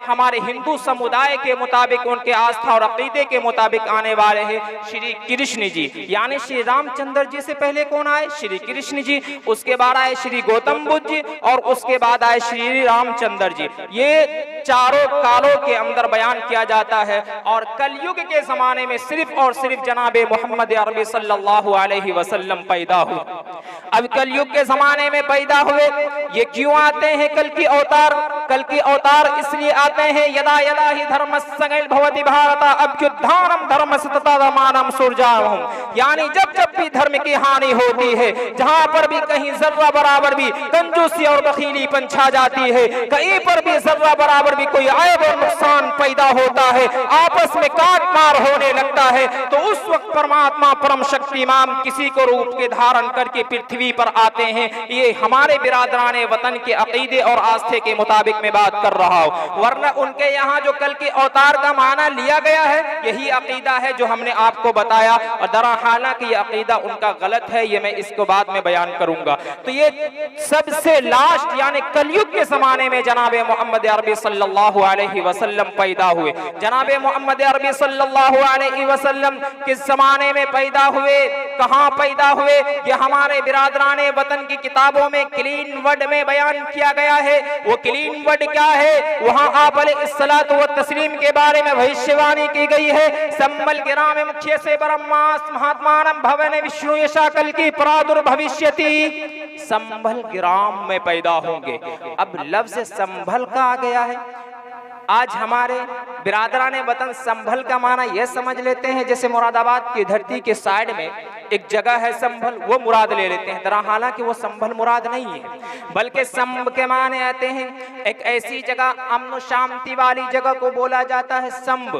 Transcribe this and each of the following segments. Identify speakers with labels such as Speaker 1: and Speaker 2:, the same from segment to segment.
Speaker 1: हमारे हिंदू समुदाय के मुताबिक, उनके आस्था और अकीदे के मुताबिक आने वाले हैं श्री कृष्ण जी। यानी श्री रामचंद्र जी से पहले कौन आए? श्री कृष्ण जी। उसके बाद आए श्री गौतम बुद्ध जी और उसके बाद आए श्री रामचंद्र जी। ये चारों कालों के अंदर बयान किया जाता है। और कलयुग के जमाने में सिर्फ और सिर्फ जनाबे मोहम्मद अरबी सल्लल्लाहु अलैहि वसल्लम पैदा हुए। अब कलयुग के जमाने में पैदा हुए, ये क्यों आते हैं कल की अवतार? कल की अवतार इसलिए आते हैं यदा यदा ही धर्मस्य भवति भारत अभ्युत्थानम धर्मस्य तदात्मानं सृजामहम्। यानी जब जब भी धर्म की हानि होती है, जहां पर भी कहीं जर्रा बराबर भी कंजूसी और बखीलीपन छा जाती है, कहीं पर भी जर्रा बराबर भी कोई ऐब और नुकसान पैदा होता है, आपस में काट मार होने लगता है, तो उस वक्त परमात्मा परम शक्तिमान किसी को रूप के धारण करके पृथ्वी पर आते हैं। ये हमारे बिरादराने वतन के अकीदे और आस्थे के मुताबिक मैं बात कर रहा हूँ, वरना उनके यहाँ जो कल के अवतार का माना लिया गया है, यही अकीदा है जो हमने आपको बताया। और दरा हालांकि ये अकीदा उनका गलत है, ये मैं इसको बाद में बयान करूंगा। तो ये सबसे लास्ट यानी कलयुग के जमाने में जनाबे मोहम्मद अरबी सल्लल्लाहु अलैहि वसल्लम पैदा हुए। जनाबे मोहम्मद अरबी सल्लल्लाहु अलैहि वसल्लम किस जमाने में पैदा हुए, कहाँ पैदा हुए, ये हमारे बिरादराने वतन की किताबों में क्लीन वर्ड में बयान किया गया है। वो क्लीन वर्ड क्या है? वहाँ आप अलैहिस्सलातु व तस्लीम के बारे में भविष्यवाणी की गई है। संबल गिराम मुख्य से ब्रह्मास महात्मानम भवन विष्णु यशा कल की प्रादुर्भविष्यति। संभल ग्राम में पैदा होंगे। अब लफ्ज संभल का आ गया है। आज हमारे बिरादराने वतन संभल का माना यह समझ लेते हैं जैसे मुरादाबाद की धरती के साइड में एक जगह है संभल, वो मुराद ले लेते हैं। दरा हालांकि वो संभल मुराद नहीं है, बल्कि संभ के माने आते हैं एक ऐसी जगह, अमन शांति वाली जगह को बोला जाता है संभ।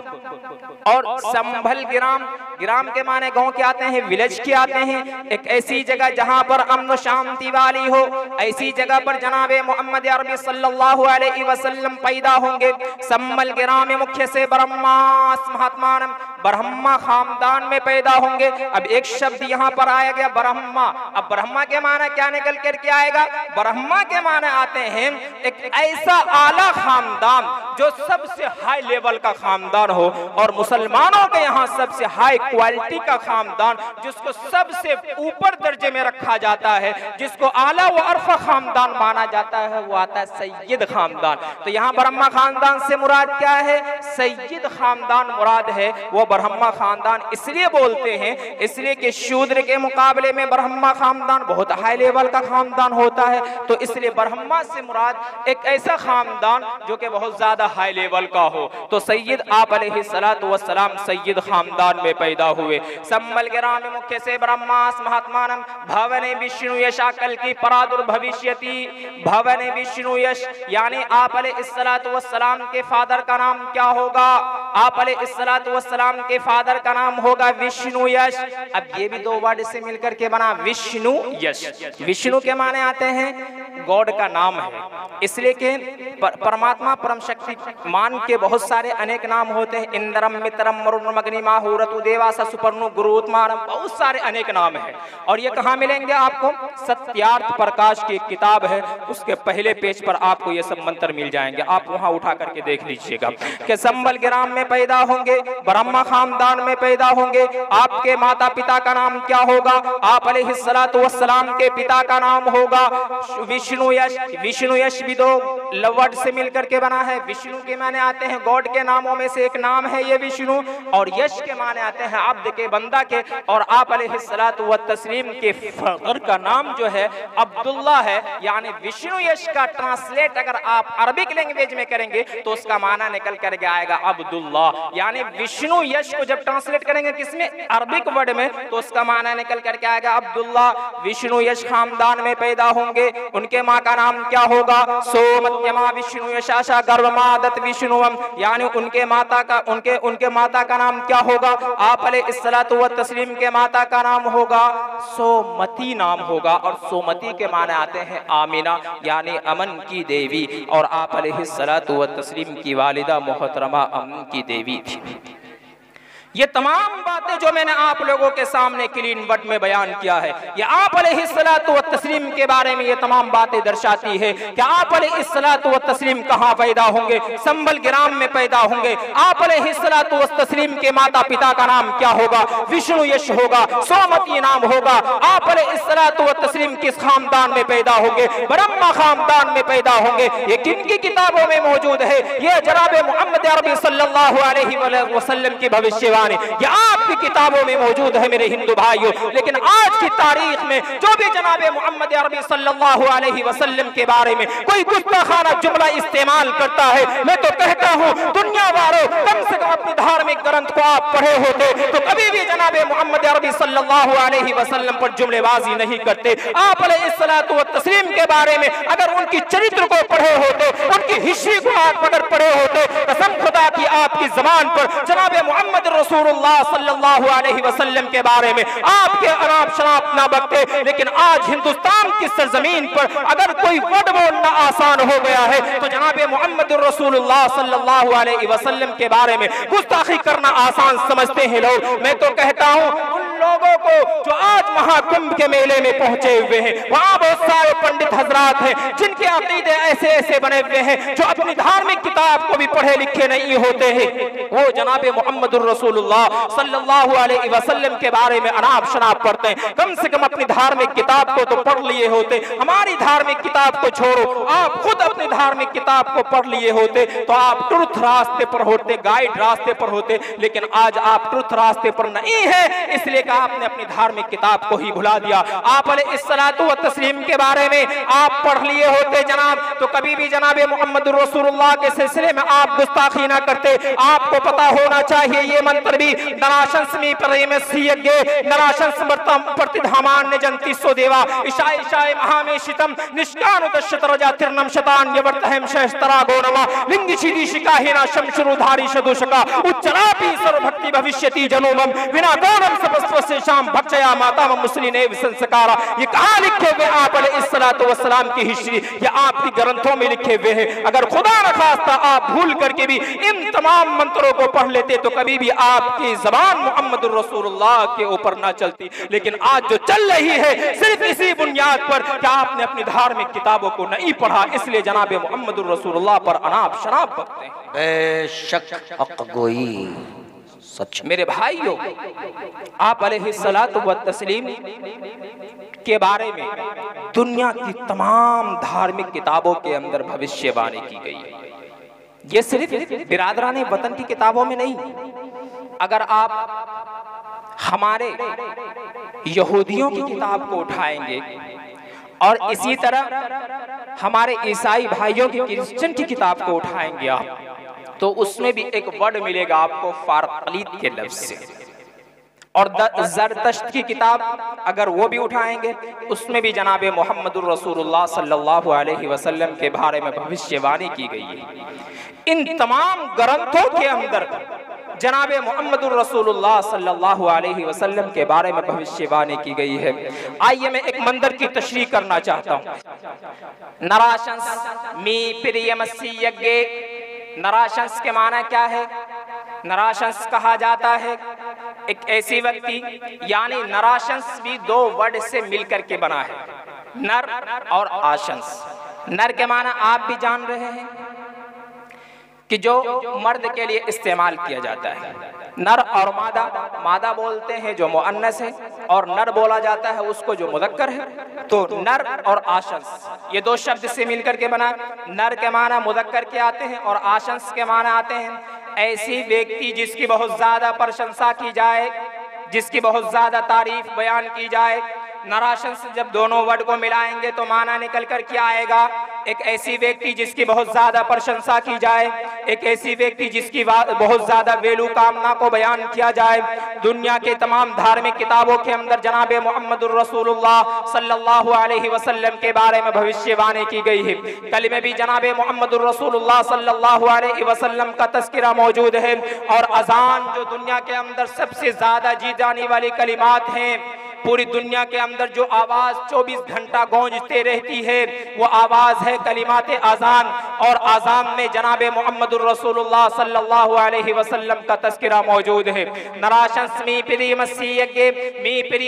Speaker 1: और संभल ग्राम, ग्राम के माने गांव के आते हैं, विलेज के आते हैं। एक ऐसी जगह जहां पर अमन शांति वाली हो, ऐसी जगह पर जनाबे मोहम्मद अरबी सल्लल्लाहु अलैहि वसल्लम पैदा होंगे। संभल ग्राम मुख्य से ब्रह्मास महात्मानम, ब्रह्मा खानदान में पैदा होंगे। अब एक शब्द यहाँ पर आया गया ब्रह्मा। अब ब्रह्मा के माना क्या निकल कर के आएगा? ब्रह्मा के माने आते हैं एक ऐसा आला खानदान जो सबसे हाई लेवल का खानदान हो, और मुसलमानों के यहाँ सबसे हाई क्वालिटी का खानदान जिसको सबसे ऊपर दर्जे में रखा जाता है, जिसको आला व अरफा खानदान माना जाता है, वो आता है सैयद खानदान। तो यहाँ ब्रह्मा खानदान से मुराद क्या है? सैयद खानदान मुराद है। वो ब्रह्मा खानदान इसलिए बोलते हैं इसलिए कि शूद्र के मुकाबले में ब्रह्मा खानदान बहुत हाई लेवल का खानदान होता है, तो इसलिए ब्रह्मा से मुराद एक ऐसा खानदान जो कि बहुत ज्यादा हाई लेवल का हो। तो सैयद आप अलैहिस्सलातु वस्सलाम सैयद खानदान में पैदा हुए। संभल ग्राम मुख्य से ब्रह्मास महात्मानम भवन विष्णु यशा कल की प्रादुर्भविष्यति। भवन विष्णु यश यानी आप अलैहिस्सलातु वस्सलाम के फादर का नाम क्या होगा? आप अलैहिस्सलातु वस्सलाम के फादर का नाम होगा विष्णु यश। अब ये भी दो वर्ड से मिलकर के बना विष्णु यश। विष्णु के माने आते हैं गॉड का नाम है, इसलिए कि परमात्मा परम शक्ति मान के बहुत सारे अनेक नाम होते हैं। इंद्रम मित्रम वरुण अग्निमाहुरतु देवासा सुपर्णु गुरुत्मानम, बहुत सारे अनेक नाम है। और ये कहाँ मिलेंगे आपको? सत्यार्थ प्रकाश की एक किताब है, उसके पहले पेज पर आपको ये सब मंत्र मिल जाएंगे, आप वहां उठा करके देख लीजिएगा कि संभल ग्राम में पैदा होंगे, ब्रह्मा खानदान में पैदा होंगे। आपके माता पिता का नाम क्या होगा? आप अलैहिस्सलातु वस्सलाम के पिता का नाम होगा विष्णु यश। विष्णु यश भी दो लवर्ड से मिलकर के बना है। विष्णु के माने आते हैं गॉड के नामों में से एक नाम है ये विष्णु, और यश के माने आते हैं अब्द के, बंदा के। और आप अलैहिस्सलातु व तस्लीम के फादर का नाम जो है अब्दुल्ला है। यानी विष्णु यश का ट्रांसलेट अगर आप अरबिक लैंग्वेज में करेंगे तो उसका माना निकल करके आएगा अब्दुल्ला। यानी विष्णु यश को जब ट्रांसलेट करेंगे किसमें? अरबिक वर्ड में, तो उसका माना निकल करके आएगा अब्दुल्ला। विष्णु यश खानदान में पैदा होंगे। उनके माँ का नाम क्या होगा? सोमत्यमा विष्णु यशाशा गर्भमादत विष्णुवम। यानी उनके माता का नाम क्या होगा? आप अलैहिस्सलातु व तस्लीम के माता का नाम होगा सोमती नाम होगा। और सोमती के माने आते हैं आमीना, यानी अमन की देवी। और आप अलैहिस्सलातु व तस्लीम की वालिदा मोहतरमा अमन की देवी थी। ये तमाम बातें जो मैंने आप लोगों के सामने क्लीन वर्ड में बयान किया है, ये आप अलैहिस्सलातु व तस्लीम के बारे में ये तमाम बातें दर्शाती है कि आप अलैहिस्सलातु व तस्लीम कहाँ पैदा होंगे, संबल ग्राम में पैदा होंगे। आप अलैहिस्सलातु व तस्लीम के माता पिता का नाम क्या होगा, विष्णु यश होगा, सोमती नाम होगा। आप अलैहिस्सलातु व तस्लीम किस खानदान में पैदा होंगे, ब्रह्मा खानदान में पैदा होंगे। ये किनकी किताबों में मौजूद है? ये जनाब मोहम्मद अरबी सल्लल्लाहु अलैहि वसल्लम की भविष्यवाणी ये आपकी किताबों में मौजूद है मेरे हिंदू भाइयों। लेकिन आज की तारीख में जो भी जनाब मोहम्मद अरबी सल्लल्लाहु अलैहि वसल्लम के बारे में कोई गुस्ताखाना जुमला इस्तेमाल करता है, मैं तो कहता हूँ दुनिया वालों, कम से कम अपनी धार्मिक ग्रंथ को आप पढ़े होते तो कभी भी जनाब मोहम्मद अरबी सल्लल्लाहु अलैहि वसल्लम पर जुमलेबाजी नहीं करते। आप अलैहिस्सलातु व तस्लीम के बारे में अगर उनकी चरित्र को पढ़े होते, उनकी हिस्ट्री को आप अगर पढ़े होते, कसम खुदा की आपकी ज़बान पर जनाब मोहम्मद रसूलुल्लाह सल्लल्लाहु अलैहि वसल्लम के बारे में आपके अनाप शनाप ना बकते। लेकिन आज हिंदुस्तान की सरजमीन पर अगर कोई वर्ड बोलना आसान हो गया है तो जनाब मोहम्मद रसूलुल्लाह सल्लल्लाहु अलैहि वसल्लम के बारे में गुस्ताखी करना आसान समझते हैं लोग। मैं तो कहता हूँ उन लोगों को जो आज महाकुंभ के मेले में पहुंचे हुए हैं, वहाँ बहुत सारे पंडित हजरात हैं जिनके अकीदे ऐसे ऐसे बने हुए हैं जो अपनी धार्मिक किताब को भी पढ़े लिखे नहीं होते हैं। वो जनाब मोहम्मद रसूलुल्लाह सल्लल्लाहु अलैहि वसल्लम के बारे में अनाप शनाप पढ़ते हैं। कम से कम अपनी धार्मिक किताब को तो पढ़ लिए होते। हमारी धार्मिक किताब को छोड़ो, आप खुद अपनी धार्मिक किताब को पढ़ लिए होते तो आप ट्रुथ रास्ते पर होते, गाइड रास्ते पर होते। लेकिन आज आप ट्रुथ रास्ते पर नहीं है, इसलिए आपने अपनी धार्मिक किताब को ही भुला दिया। आप अलैहिस्सलातु व तस्लीम के बारे में आप पढ़ लिए होते जनाब तो कभी भी जनाब मोहम्मद रसूलुल्लाह के सिलसिले में आप गुस्ताखी ना करते। आपको पता होना चाहिए ये मंत्र भी नराशंस में प्रेम सियगे नराशंस प्रतिधामान जंती सो देवा ईशाय ईशाय महामेशितम निष्कानु दशतरजा तिरनम शतान यवर्तहम शहस्तरा गोनमा लिंगी छिदी शिकाहिना शमशुरुधारी शदुशका उच्चरापि सर्वभक्ति भविष्यति जनोमम विना गौरम सबस्वस्य शाम भक्षया माता मुस्लिने संस्कारा। ये कहाँ लिखे हुए आप अलैहिस्सलातु वस्सलाम की हिस्ट्री, ये आपकी ग्रंथों में लिखे हुए हैं। अगर खुदा न खास्ता आप भूल करके भी इन तमाम मंत्रों को पढ़ लेते तो कभी भी आपकी ज़बान मोहम्मद रसूलुल्लाह के ऊपर ना चलती। लेकिन आज जो चल रही है सिर्फ इसी बुनियाद पर कि आपने अपनी धार्मिक किताबों को नहीं पढ़ा, इसलिए जनाब मोहम्मद रसूलुल्लाह पर अनाप शनाप बकते हैं। बेशक हक गोई सच। मेरे भाइयों, आप अलैहिस्सलातु व तस्लीम के बारे में दुनिया की तमाम धार्मिक किताबों के अंदर भविष्यवाणी की गई है। ये सिर्फ बिरादराने वतन की किताबों में नहीं, अगर आप हमारे यहूदियों की किताब को उठाएंगे और इसी तरह हमारे ईसाई भाइयों की क्रिश्चियन की किताब को उठाएंगे आप तो उसमें भी एक वर्ड मिलेगा आपको फारकलीद के लफ्ज से। और ज़रतश्त की किताब अगर वो भी उठाएंगे उसमें भी जनाब मोहम्मदुर रसूलुल्लाह सल्लल्लाहु अलैहि वसल्लम के बारे में भविष्यवाणी की गई है। इन तमाम ग्रंथों के अंदर जनाब मोहम्मदुर रसूलुल्लाह सल्लल्लाहु अलैहि वसल्लम के बारे में भविष्यवाणी की गई है। आइए मैं एक मंदिर की तशरीह करना चाहता हूँ। नराशंस मी प्रियमसीयगे, नराशंस के माना क्या है? नराशंस कहा जाता है एक ऐसी व्यक्ति, यानी नराशंस भी दो वर्ड से मिलकर के बना है, नर और आशंस। नर के माना आप भी जान रहे हैं कि जो मर्द के लिए इस्तेमाल किया जाता है। नर और मादा, मादा बोलते हैं जो मुअन्नस है और नर बोला जाता है उसको जो मुज़क्कर है। तो नर और आशंस ये दो शब्द से मिलकर के बना। नर के माना मुज़क्कर के आते हैं और आशंस के माना आते हैं ऐसी व्यक्ति जिसकी बहुत ज्यादा प्रशंसा की जाए, जिसकी बहुत ज्यादा तारीफ बयान की जाए। नराशंस जब दोनों वर्ड को मिलाएंगे तो माना निकल कर क्या आएगा? एक ऐसी व्यक्ति जिसकी बहुत ज्यादा प्रशंसा की जाए, एक ऐसी व्यक्ति जिसकी बहुत ज्यादा वेलू कामना को बयान किया जाए। दुनिया के तमाम धार्मिक किताबों के अंदर जनाब मोहम्मदुर रसूलुल्लाह सल्लल्लाहु अलैहि वसल्लम के बारे में भविष्यवाणी की गई है। कल में भी जनाब मोहम्मदुर रसूलुल्लाह सल्लल्लाहु अलैहि वसल्लम का तज़किरा मौजूद है। और अजान जो दुनिया के अंदर सबसे ज्यादा जी जाने वाली कलिमात हैं, पूरी दुनिया के अंदर जो आवाज 24 घंटा गूंजते रहती है वो आवाज है कलिमात आजान, और आजान में जनाब मुहम्मदुर रसूलुल्लाह सल्लल्लाहु अलैहि वसल्लम का तज़किरा मौजूद है। नराशंस मी प्रिय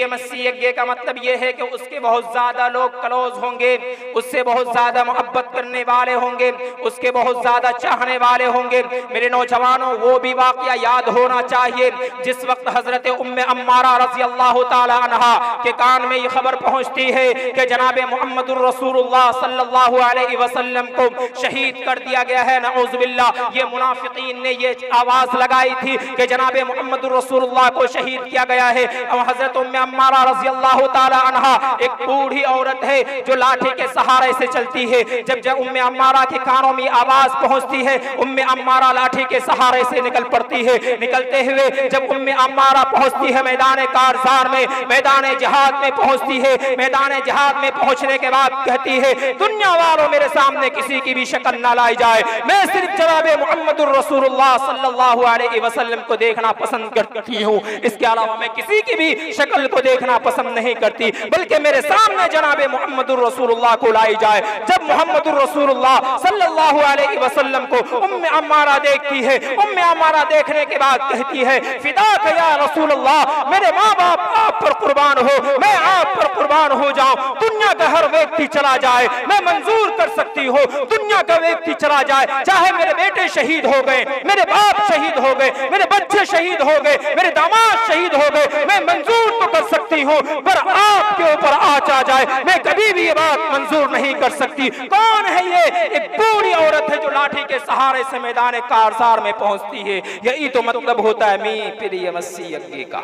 Speaker 1: मसीह का मतलब ये है कि उसके बहुत ज्यादा लोग क्लोज होंगे, उससे बहुत ज्यादा मोहब्बत करने वाले होंगे, उसके बहुत ज्यादा चाहने वाले होंगे। मेरे नौजवानों, वो भी वाकया याद होना चाहिए जिस वक्त हजरत उम्मे अम्मारा रज़ी अल्लाह ताला अन्हा के कान में ये खबर पहुंचती है कि जनाब मुहम्मदुर रसूलुल्लाह सल्लल्लाहु अलैहि वसल्लम को शहीद कर दिया गया है। नऊज़ुबिल्लाह, ये मुनाफिकीन ने ये आवाज लगाई थी कि जनाब मुहम्मदुर रसूलुल्लाह को शहीद किया गया है। और हजरत उम्मे अम्मारा रज़ी अल्लाह ताला अन्हा एक बूढ़ी औरत है जो लाठी के सहारे से चलती है। जब उम्मे अम्मारा के कानों में आवाज पहुंचती है, उम्मे अम्मारा लाठी के सहारे से निकल पड़ती है। निकलते हुए जब उम्मे अम्मारा पहुंचती है मैदान कारज़ार में, मैदान जिहाद में पहुंचती है, मैदान जिहाद में पहुंचने के बाद कहती है, दुनिया वालों मेरे सामने किसी की भी शक्ल ना लाई जाए, मैं सिर्फ जनाब मुहम्मदुर रसूलुल्लाह सल्लल्लाहु अलैहि वसल्लम को देखना पसंद करती हूँ, इसके अलावा मैं किसी की भी शक्ल को देखना पसंद नहीं करती, बल्कि मेरे सामने जनाब मुहम्मदुर रसूलुल्लाह को लाई जाए। जब मुहम्मदुर रसूलुल्लाह सल्लल्लाहु अलैहि वसल्लम को उम्मे अम्मारा देखती है, उम्मे अम्मारा देखने के बाद कहती है, फिदाक या रसूलुल्लाह, मेरे माँ बाप आप पर कुर्बान हो, मैं आप पर कुर्बान हो जाऊं, दुनिया का हर व्यक्ति चला जाए मैं मंजूर कर सकती हूँ, दुनिया का व्यक्ति चला जाए, चाहे मेरे बेटे शहीद हो गए, मेरे बाप शहीद हो गए, मेरे बच्चे शहीद हो गए, मेरे दामाद शहीद हो गए, मैं मंजूर तो कर सकती हूँ, पर आपके ऊपर आँच आ जाए मैं कभी भी ये बात मंजूर नहीं कर सकती। कौन है ये? एक बूढ़ी औरत है जो लाठी के सहारे से मैदान कारज़ार में पहुंचती है। यही तो मतलब होता है मी प्रिय मसीह का,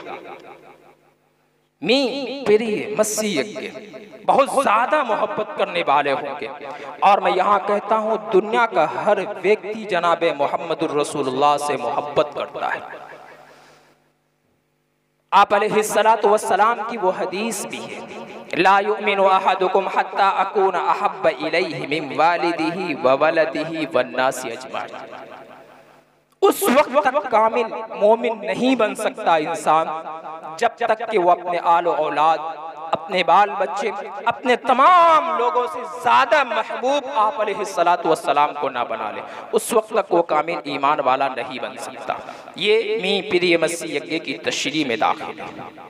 Speaker 1: मी प्रिय मसीह, बहुत ज्यादा मोहब्बत करने वाले होंगे। और मैं यहाँ कहता हूँ दुनिया का हर व्यक्ति जनाब मुहम्मदुर रसूलुल्लाह से मोहब्बत करता है। आप अलैहिस्सलातु वस्सलाम की वो हदीस भी है, ला युमिनु अहदुकुम हत्ता अकून अहब्ब इलैहि मिन वालिदिही व वलदिही वन्नासि अजमाइन। उस वक्त तक कामिल मोमिन नहीं बन सकता इंसान जब तक कि वो अपने आलो औलाद, अपने बाल बच्चे, अपने तमाम लोगों से ज्यादा महबूब आप अलैहिस्सलातु वस्सलाम को ना बना ले। उस वक्त तक वो कामिल ईमान वाला नहीं बन सकता। ये मी प्रिय मसीह की तशरीह में दाखिल है।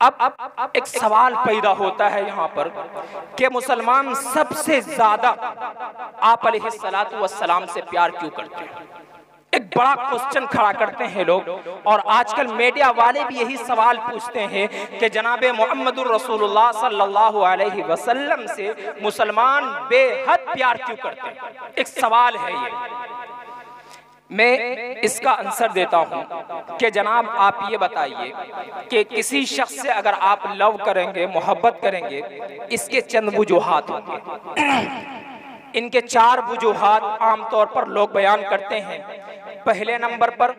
Speaker 1: अब एक सवाल पैदा होता है यहाँ पर कि मुसलमान सबसे ज्यादा आप अलैहिस्सलातु वस्सलाम से प्यार क्यों करते हैं? एक बड़ा क्वेश्चन खड़ा करते हैं लोग, और आजकल मीडिया वाले भी यही सवाल पूछते हैं कि जनाबे मुहम्मदुर रसूलुल्लाह सल्लल्लाहु अलैहि वसल्लम से मुसलमान बेहद प्यार क्यों करते हैं? एक सवाल है ये। मैं इसका आंसर देता हूं कि जनाब आप ये बताइए कि किसी शख्स से अगर आप लव करेंगे, मोहब्बत करेंगे, इसके चंद वजूहात होंगे। इनके 4 वजूहात आमतौर पर लोग बयान करते हैं। पहले नंबर पर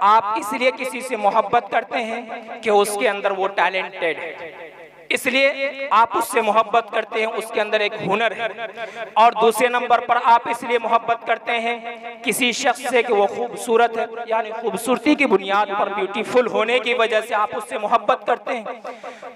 Speaker 1: आप इसलिए किसी से मोहब्बत करते हैं कि उसके अंदर वो टैलेंटेड है, इसलिए आप उससे मोहब्बत करते हैं, उसके अंदर एक हुनर है। और दूसरे नंबर पर आप इसलिए मोहब्बत करते हैं किसी शख्स से कि वो खूबसूरत है, यानी खूबसूरती की बुनियाद पर, ब्यूटीफुल होने की वजह से आप उससे मोहब्बत करते हैं।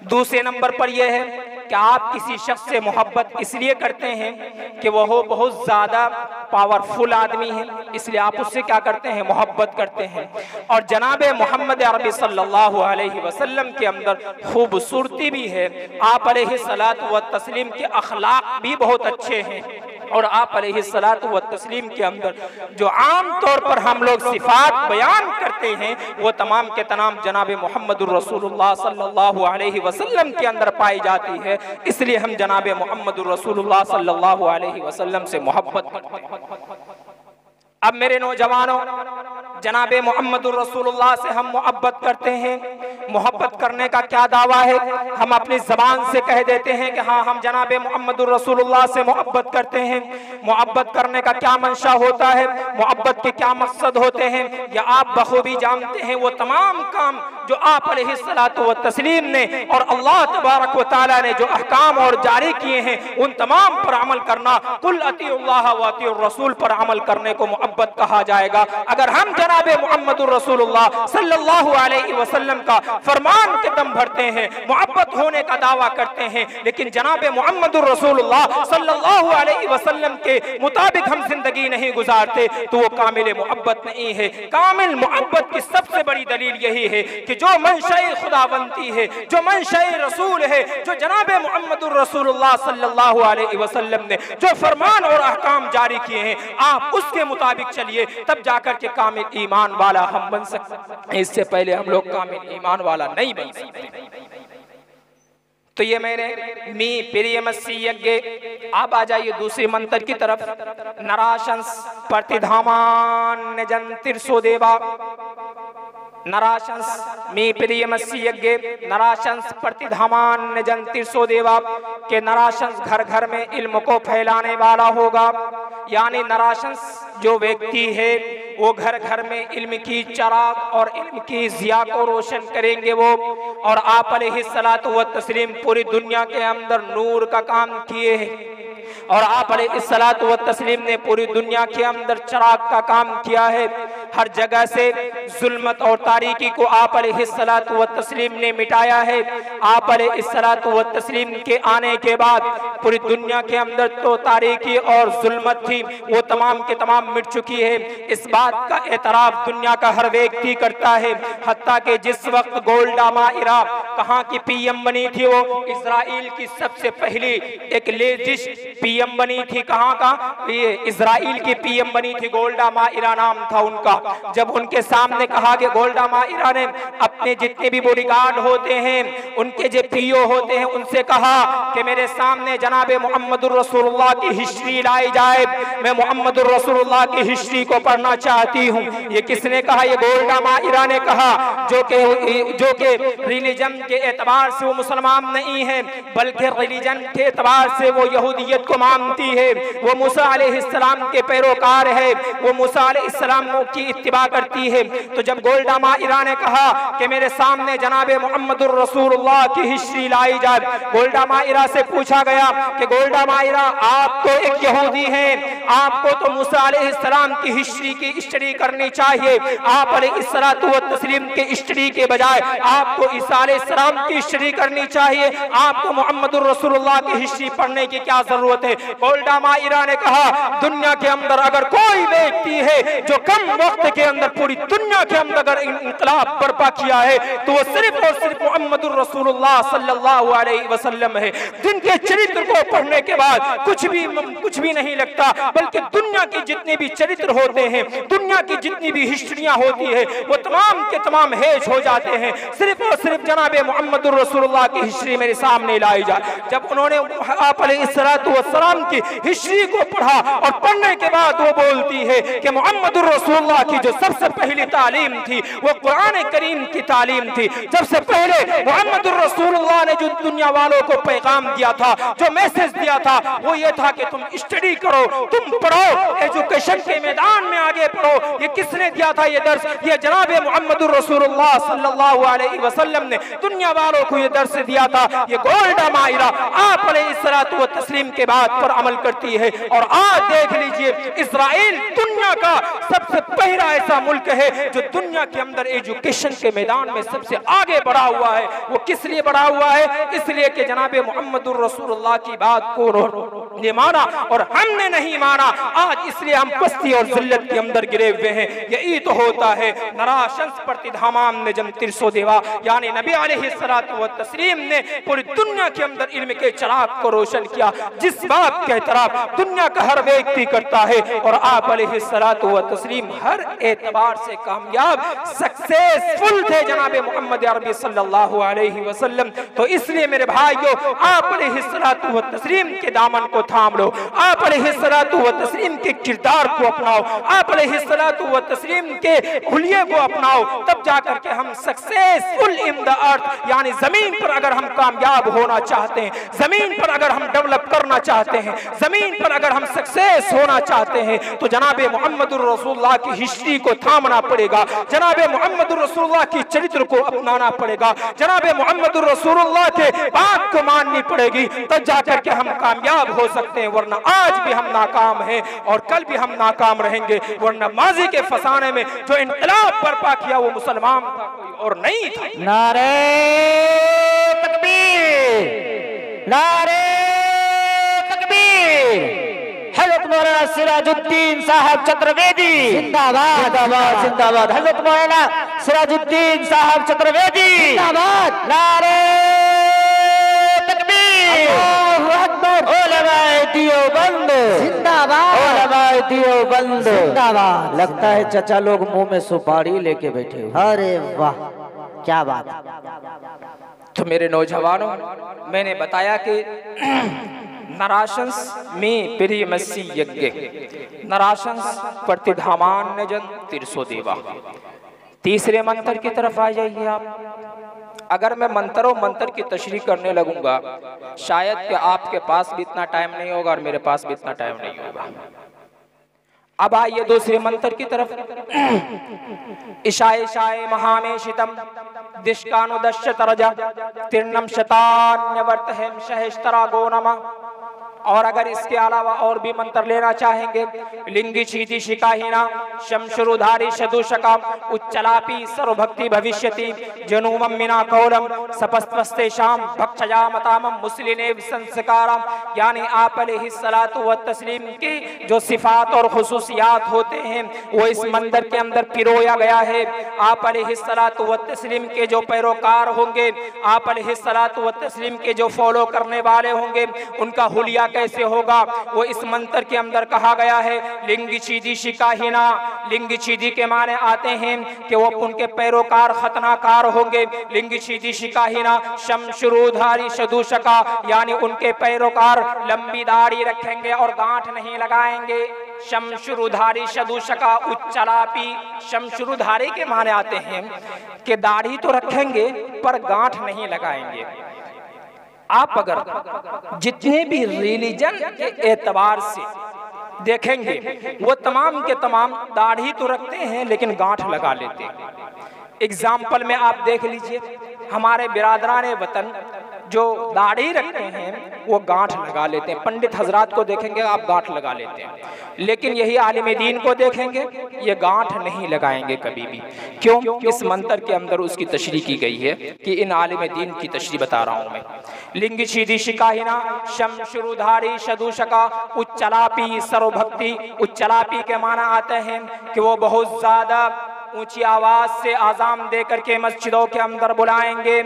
Speaker 1: दूसरे नंबर पर यह है कि आप किसी शख्स से मोहब्बत इसलिए करते हैं कि वह बहुत ज़्यादा पावरफुल आदमी है, इसलिए आप उससे क्या करते हैं? मोहब्बत करते हैं। और जनाब मोहम्मद अरबी सल्लल्लाहु अलैहि वसल्लम के अंदर खूबसूरती भी है, आप अलैहिस्सलातु व तस्लीम के अखलाक भी बहुत अच्छे हैं, और आप अलैहिस्सलातु व तस्लीम के अंदर जो आम तौर पर हम लोग सिफात बयान करते हैं वो तमाम के तमाम जनाब मुहम्मदुर रसूलुल्लाह सल्लल्लाहु अलैहि वसल्लम के अंदर पाई जाती है। इसलिए हम जनाब मुहम्मदुर रसूलुल्लाह सल्लल्लाहु अलैहि वसल्लम से मोहब्बत करते हैं। अब मेरे नौजवानों, जनाब मुहम्मदुर रसूलुल्लाह से हम मोहब्बत करते हैं। मोहब्बत करने का क्या दावा है? हम अपनी जबान से कह देते हैं कि हाँ हम जनाब मुहम्मदुर रसूलुल्लाह से मोहब्बत करते हैं। मोहब्बत करने का क्या मंशा होता है, मोहब्बत के क्या मकसद होते हैं, या आप बखूबी जानते हैं। वो तमाम काम जो आप अलैहिस्सलातु व तस्लीम ने और अल्लाह तबारक व तआला ने जो अहकाम और जारी किए हैं उन तमाम पर अमल करना, कुल अतीउल्लाह व अतीउर रसूल पर अमल करने को मोहब्बत कहा जाएगा। अगर हम जनाब मुहम्मदुर रसूलुल्लाह सल्लल्लाहु अलैहि वसल्लम का फरमान के दम भरते हैं, मोहब्बत होने का दावा करते हैं, लेकिन जनाब मुहम्मदुर रसूलुल्लाह सल्लल्लाहु अलैहि वसल्लम के मुताबिक हम जिंदगी नहीं गुजारते तो वो कामिल मोहब्बत नहीं है। कामिल मोहब्बत की सबसे बड़ी दलील यही है कि जो मंशा खुदावंती है, जो मंशा रसूल है, जो जनाब मुहम्मदुर रसूलुल्लाह सल्लल्लाहु अलैहि वसल्लम ने जो फरमान और अहकाम जारी किए हैं, आप उसके मुताबिक चलिए, तब जाकर के कामिल ईमान वाला हम बन सकते हैं। इससे पहले हम लोग कामिल ईमान वाला नहीं बन सकते। तो ये मेरे मी प्रिय मसीयज्ञ, आप आ जाइए दूसरी मंत्र की तरफ। नराशंस प्रतिधामान जंतिर्सो देवा, नराशंस मी प्रिय मसीयज्ञ, नराशंस प्रतिधामान जंतिर्सो देवा के नराशंस घर घर में इल्म को फैलाने वाला होगा। यानी नराशंस जो व्यक्ति है वो घर घर में इल्म की चराग और इल्म की ज़िया को रोशन करेंगे वो। और आप अलैहिस्सलातु व तस्लीम पूरी दुनिया के अंदर नूर का काम किए हैं, और आप अलैहिस्सलातु व तस्लीम ने पूरी दुनिया के अंदर चराग का काम किया है। हर जगह से जुल्मत और तारीकी को आप अलैहिस्सलातु व तस्लीम ने मिटाया है। आप अलैहिस्सलातु व तस्लीम के आने के बाद पूरी दुनिया के अंदर तो तारीकी और जुल्मत थी, वो तमाम के तमाम मिट चुकी है। इस बात का एतराफ दुनिया का हर व्यक्ति करता है। हत्ता कि जिस वक्त गोल्डा माइरा कहाँ की पीएम बनी थी, वो इजराइल की सबसे पहली एक लेजिस्ट पीएम बनी थी। कहाँ का? ये इजराइल की पीएम बनी थी, गोल्डा माइरा नाम था उनका। जब उनके सामने कहा कि गोल्डा माइरा ने अपने जितने भी बॉडीगार्ड होते हैं, उनके जो पीओ होते हैं, उनसे कहा कि मेरे सामने जनाब मुहम्मदुर रसूलुल्लाह की हिस्ट्री लाई जाए, मैं मुहम्मदुर रसूलुल्लाह की हिस्ट्री को पढ़ना चाहती हूँ। ये किसने कहा? ये गोल्डा माइरा ने कहा, जो के रिलीजन के एतबार से वो मुसलमान नहीं है, बल्कि रिलीजन के एतबार से वो यहूदियत को मानती है, वो मूसा अलैहिस्सलाम के पैरोकार है, वो मूसा अलैहिस्सलाम की इत्तिबा करती है। तो जब गोल्डा माइरा ने कहा कि मेरे सामने जनाब मुहम्मदुर रसूलुल्लाह की हिस्ट्री लाई जाए, गोल्डा माइरा से पूछा गया कि गोल्डा माइरा, आप तो एक यहूदी हैं, आपको तो मूसा अलैहिस्सलाम की हिस्ट्री की स्टडी करनी चाहिए। आप अलैहिस्सलातु व तस्लीम के स्टडी के बजाय आपको ईसा अलैहिस्सलाम की स्टडी करनी चाहिए। आपको मुहम्मदुर रसूलुल्लाह की हिस्ट्री पढ़ने की क्या जरूरत है? गोल्डा माइरा ने कहा, दुनिया के अंदर अगर कोई व्यक्ति है जो कम वक्त के अंदर पूरी दुनिया के अंदर अगर इंकलाब बर्पा किया है, तो वो सिर्फ और सिर्फ मुहम्मदुर रसूलुल्लाह सल्लल्लाहु अलैहि वसल्लम है, जिनके चरित्र को पढ़ने के बाद कुछ भी नहीं लगता, बल्कि दुनिया के जितने भी चरित्र होते हैं, दुनिया की जितनी भी हिस्ट्रियां होती है, वो तमाम के तमाम हेज हो जाते हैं। सिर्फ और सिर्फ जनाब मुहम्मदुर रसूलुल्लाह की हिस्ट्री मेरे सामने लाई जाए। जब उन्होंने आप अलैहिस्सलातु वस्सलाम की हिस्ट्री को पढ़ा और पढ़ने के बाद वो बोलती है कि मुहम्मदुर रसूलुल्लाह की जो सबसे पहली तालीम थी वो कुरान करीम की तालीम थी। सबसे पहले मुहम्मदुर रसूलुल्लाह ने जो दुनिया वालों को पैगाम दिया था, जो मैसेज दिया था, वो ये था कि तुम स्टडी करो, तुम पढ़ो, एजुकेशन के मैदान में आगे पढ़ो। ये किसने दिया था ये दर्स? ये जनाब मुहम्मदुर रसूलुल्लाह सल्लल्लाहु अलैहि वसल्लम ने दुनिया वालों को ये दर्स दिया था। ये गोल्डा माइरा आप अलैहिस्सलातु व तस्लीम के बात पर अमल करती है। और आज देख लीजिए, इजराइल दुनिया का सबसे पहला ऐसा मुल्क है जो दुनिया के अंदर एजुकेशन के मैदान में सबसे आगे बढ़ा हुआ है। वो किस लिए बढ़ा हुआ है? इसलिए कि जनाब मुहम्मदुर रसूलुल्लाह की बात को ने माना और हमने नहीं माना। आज इसलिए हम पस्ती और जिल्लत के अंदर गिरे हुए हैं। यही तो होता है नराशंस प्रतिधामाम निजम तिरसो देवा, यानी नबी अलैहिस्सलातु व तस्लीम ने पूरी दुनिया के अंदर इल्म के चिराग को रोशन किया, जिस बात के तरफ दुनिया का हर व्यक्ति करता है। और आप अलैहिस्सलातु व तस्लीम हर एतबार से कामयाब, सक्सेसफुल थे जनाब मोहम्मद अरबी सल्लल्लाहु अलैहि वसल्लम। तो इसलिए मेरे भाइयों, आप अलैहिस्सलातु व तस्लीम के दामन को थाम लो, आप अलैहिस्सलातु व तस्लीम के किरदार को अपनाओ, आप अलैहिस्सलातु व तस्लीम के हुलिये को अपनाओ, तब जाकर के हम सक्सेसफुल इन द अर्थ, यानी जमीन पर अगर हम कामयाब होना चाहते हैं, जमीन पर अगर हम डेवलप करना चाहते हैं, जमीन पर अगर हम सक्सेस होना चाहते हैं, तो जनाब मुहम्मदुर रसूलुल्लाह की हिस्ट्री को थामना पड़ेगा, जनाब मुहम्मदुर रसूलुल्लाह की चरित्र को अपनाना पड़ेगा, जनाब मुहम्मदुर रसूलुल्लाह के बात को माननी पड़ेगी, तब जाकर के हम कामयाब हो सकते हैं, वरना आज भी हम नाकाम हैं और कल भी हम नाकाम रहेंगे, वरना माजी के फसाने में जो इनकलाब बर्पा किया वो मुसलमान था, कोई और नहीं था।
Speaker 2: नारे तकबीर, नारे तकबीर। हज़रत मौलाना सिराजुद्दीन साहब चतुर्वेदी जिंदाबाद, जिंदाबाद, जिंदाबाद। हज़रत मौलाना सिराजुद्दीन साहब चतुर्वेदी जिंदाबाद। नारे तकबीर, अल्लाहु अकबर। उलमाए देवबंद जिंदाबाद, उलमाए देवबंद जिंदाबाद। लगता है चचा लोग मुंह में सुपारी लेके बैठे हुए। अरे वाह, क्या बात।
Speaker 1: तो मेरे नौजवानों, मैंने बताया कि नराशंस में प्रियमसी यज्ञ, नराशंस प्रतिधामान जन तिरसो देवा। तीसरे मंत्र की तरफ आ जाइए आप। अगर मैं मंत्रों मंत्र की तशरीह करने लगूंगा शायद कि आपके पास भी इतना टाइम नहीं होगा और मेरे पास भी इतना टाइम नहीं होगा। अब आइए दूसरे मंत्र की तरफ। इशाए शाए महामेशितम दिशकानुदश्य तरजा तीर्णम शतान्यवर्त हेम सहस्त्रा गोनमा। और अगर इसके अलावा और भी मंत्र लेना चाहेंगे, लिंगी छीदी शिकाहीना शमशुरुधारी शदूषका उच्चलापी सर्वभक्ति भविष्यति जनुमम मिना कौलम सपस्तेशाम भक्षजामतामम मुस्लिनेव संस्कारम। यानी आप अलैहिस्सलातु व तस्लीम की जो सिफात और खुसूसियात होते हैं वो इस मंदिर के अंदर पिरोया गया है। आप अलैहिस्सलातु व तस्लीम के जो पैरोकार होंगे, आप अलैहिस्सलातु व तस्लीम के जो फॉलो करने वाले होंगे, उनका हुलिया कैसे होगा वो इस मंत्र के अंदर कहा गया है। लिंगी छीदी शिकाहीना, लिंगी छीदी के माने आते हैं कि वो उनके पैरोकार खतनाकार होंगे। लिंगी छीदी शिकाहीना शमशुरुधारी शदूषका, यानी उनके पैरोकार लंबी दाढ़ी रखेंगे और गांठ नहीं लगाएंगे। शमशुरुधारी शदूषका उच्चलापी, शमशुरुधारी के माने आते हैं कि दाढ़ी तो रखेंगे पर गांठ नहीं लगाएंगे। आप अगर जितने भी रिलीजन के एतबार से देखेंगे वो तमाम के तमाम दाढ़ी तो रखते हैं लेकिन गांठ लगा लेते हैं। एग्जाम्पल में आप देख लीजिए, हमारे बिरादरान वतन जो दाढ़ी रखते हैं वो गांठ लगा लेते हैं। पंडित हजरात को देखेंगे आप गांठ लगा लेते हैं, लेकिन यही आलिम दीन को देखेंगे ये गांठ नहीं लगाएंगे कभी भी। क्यों? इस मंत्र के अंदर उसकी तशरीह की गई है कि इन आलिम दीन की तशरीह बता रहा हूं मैं। लिंगी छीदी शिकाहीना शमशुरुधारी शदूषका उच्चलापी सर्वभक्ति। उच्चलापी के माना आते हैं कि वो बहुत ज्यादा ऊंची आवाज से आजाम दे करके मस्जिदों के अंदर बुलाएंगे।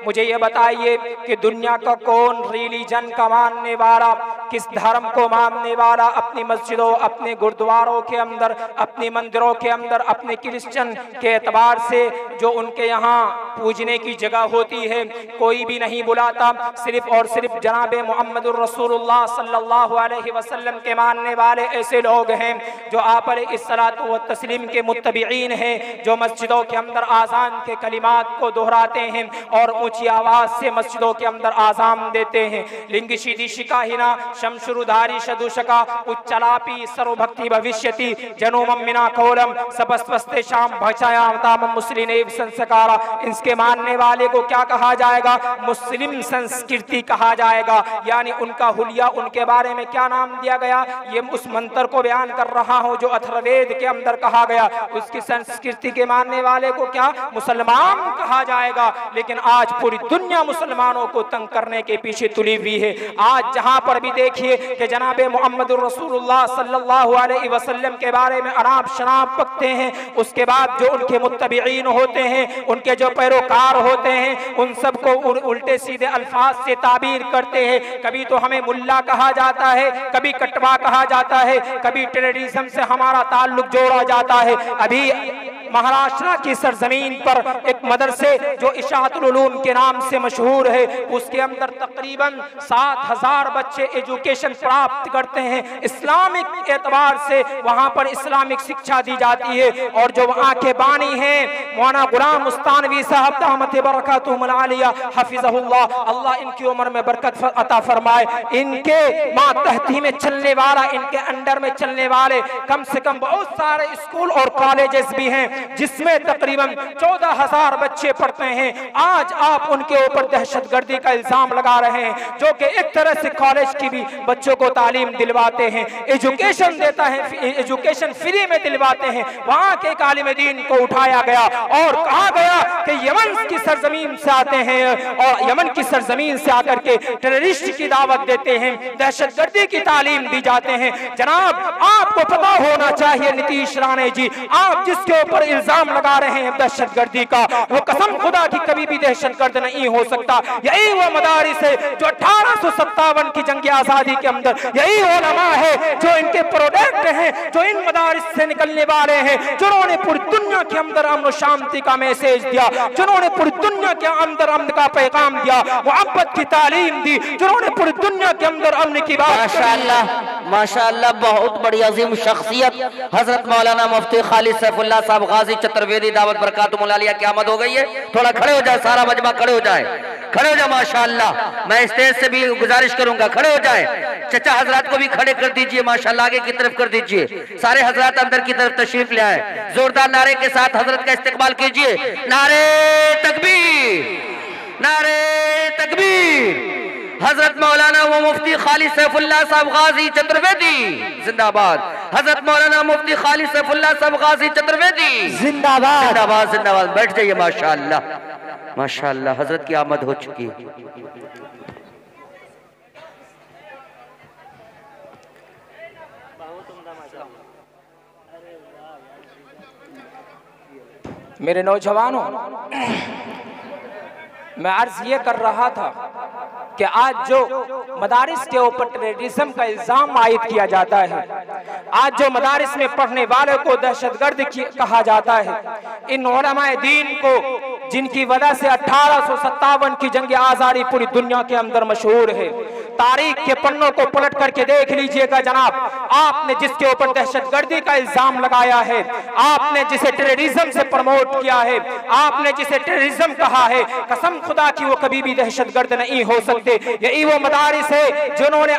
Speaker 1: मुझे ये बताइए कि दुनिया का कौन रिलीजन का मानने वाला, किस धर्म को मानने वाला अपनी मस्जिदों, अपने गुरुद्वारों के अंदर, अपने मंदिरों के अंदर, अपने क्रिश्चियन के एतबार से जो उनके यहाँ पूजने की जगह होती है कोई भी नहीं बुलाता। सिर्फ और सिर्फ जनाबे मुहम्मदुर रसूलुल्लाह सल्लल्लाहु अलैहि वसल्लम के मानने वाले ऐसे लोग हैं जो आप अलैहिस्सलातु व तस्लीम के मुत्तबीईन हैं, जो मस्जिदों के अंदर आज़ान के कलिमात को दोहराते हैं और ऊंची आवाज से मस्जिदों के अंदर आज़ान देते हैं। लिंगी छीदी शिकाहीना शमशुरुधारी शदूषका उच्चलापी सर्वभक्ति भविष्यति जनुमम मिना कौलम सपस्तेशाम भक्षायामतामम मुस्लिनेव संस्कारा। इसके मानने वाले को क्या कहा जाएगा? मुस्लिम संस्कृति कहा जाएगा। यानी उनका हुलिया, उनके बारे में क्या नाम दिया गया, ये उस मंत्र को बयान कर रहा हूं जो अथर्ववेद के अंदर कहा गया। उसकी संस्कृति के मानने वाले को क्या मुसलमान कहा जाएगा। लेकिन आज पूरी दुनिया मुसलमानों को तंग करने के पीछे तुली हुई है। आज जहां पर भी देखिए कि जनाबे मुहम्मदुर रसूलुल्लाह सल्लल्लाहु अलैहि वसल्लम के बारे में अनाप शनाप पकते हैं, उसके बाद जो उनके मुत्तबीईन होते हैं, उनके जो पैरोकार होते हैं, उन सबको उल्टे सीधे अल्फाज से ताबीर करते हैं। कभी तो हमें मुल्ला कहा जाता है, कभी कटवा कहा जाता है, कभी टेररिज्म से हमारा ताल्लुक जोड़ा जाता है। अभी महाराष्ट्र की सरजमीन पर एक मदरसे जो इशाअतुल उलूम के नाम से मशहूर है, उसके अंदर तकरीबन 7000 बच्चे एजुकेशन प्राप्त करते हैं। इस्लामिक एतबार से वहां पर इस्लामिक शिक्षा दी जाती है। और जो वहां के बानी हैं मौलाना गुलाम मुस्तानवी साहब दामत बरकातुहुल आलिया हफिज़हुल्लाह, अल्लाह इनकी उम्र में बरकत अता फरमाए। इनके मातहती में चलने वाला, इनके अंडर में चलने वाले कम से कम बहुत सारे स्कूल और कॉलेजेस भी हैं। जिसमें तकरीबन 14,000 बच्चे पढ़ते हैं। आज आप उनके ऊपर दहशतगर्दी का इल्जाम लगा रहे हैं, जो कि एक तरह से कॉलेज की भी बच्चों को तालीम दिलवाते हैं, एजुकेशन देता है, एजुकेशन फ्री में दिलवाते हैं। वहां के एक आलिम दीन को उठाया गया और कहा गया कि यमन की सरजमीन से आते हैं और यमन की सरजमीन से आकर के टेररिस्ट की दावत देते हैं, दहशतगर्दी की तालीम दी जाते हैं। जनाब, आपको पता होना चाहिए नीतीश राणे जी, आप जिसके ऊपर इल्जाम लगा रहे हैं दहशतगर्दी का, वो कसम खुदा की कभी भी दहशतगर्द नहीं हो सकता। यही वो मदारिस है जो 1857 की जंग आजादी के अंदर, यही उलमा है जो इनके प्रोडक्ट हैं, जो इन मदारिस से निकलने वाले हैं, जिन्होंने पूरी दुनिया के अंदर अमन शांति का मैसेज दिया, जिन्होंने पूरी दुनिया के अंदर अमन का पैगाम दिया, मोहब्बत की तालीम दी, जिन्होंने पूरी दुनिया के अंदर अमन की बात।
Speaker 2: माशाअल्लाह माशाअल्लाह, बहुत बड़ी अजीम शख्सियत हजरत मौलाना मुफ्ती खालिद सैफुल्लाह साहब गाजी चतुर्वेदी दावत बरकातुहुल आलिया की आमद हो गई है। थोड़ा खड़े हो जाए, सारा मजमा खड़े हो जाए, खड़े हो जाए। माशाअल्लाह, मैं स्टेज से भी गुजारिश करूंगा खड़े हो जाए। चचा हजरात को भी खड़े कर दीजिए, माशाअल्लाह आगे की तरफ कर दीजिए। सारे हजरात अंदर की तरफ तशरीफ ले आए। जोरदार नारे के साथ हजरत का इस्तेकबाल कीजिए। नारे तकबीर, नारे तकबीर। हजरत मौलाना व मुफ्ती खालिद सैफुल्लाह साहब गाजी चतुर्वेदी जिंदाबाद। हजरत मौलाना मुफ्ती खालिद सैफुल्लाह साहब गाजी चतुर्वेदी जिंदाबाद, जिंदाबाद, जिंदाबाद। बैठ जाइए। माशाअल्लाह माशाअल्लाह, हजरत की आमद हो चुकी है।
Speaker 1: मेरे नौजवानों, मैं अर्ज ये कर रहा था कि आज जो मदारिस के ऊपर टेररिज्म का इल्जाम आयद किया जाता है, आज जो मदारिस में पढ़ने वाले को दहशतगर्द कहा जाता है, इन उलमाए दीन को जिनकी वजह से 1857 की जंग आजादी पूरी दुनिया के अंदर मशहूर है, तारीख के पन्नों को पलट करके देख लीजिएगा जनाब, आपने जिसके ऊपर दहशतगर्दी का इल्जाम लगाया है, आपने जिसे टेररिज्म से प्रमोट किया है, आपने जिसे टेररिज्म कहा है, कसम खुदा की वो कभी भी दहशतगर्द नहीं हो सकते। यही वो मदारिस है जिन्होंने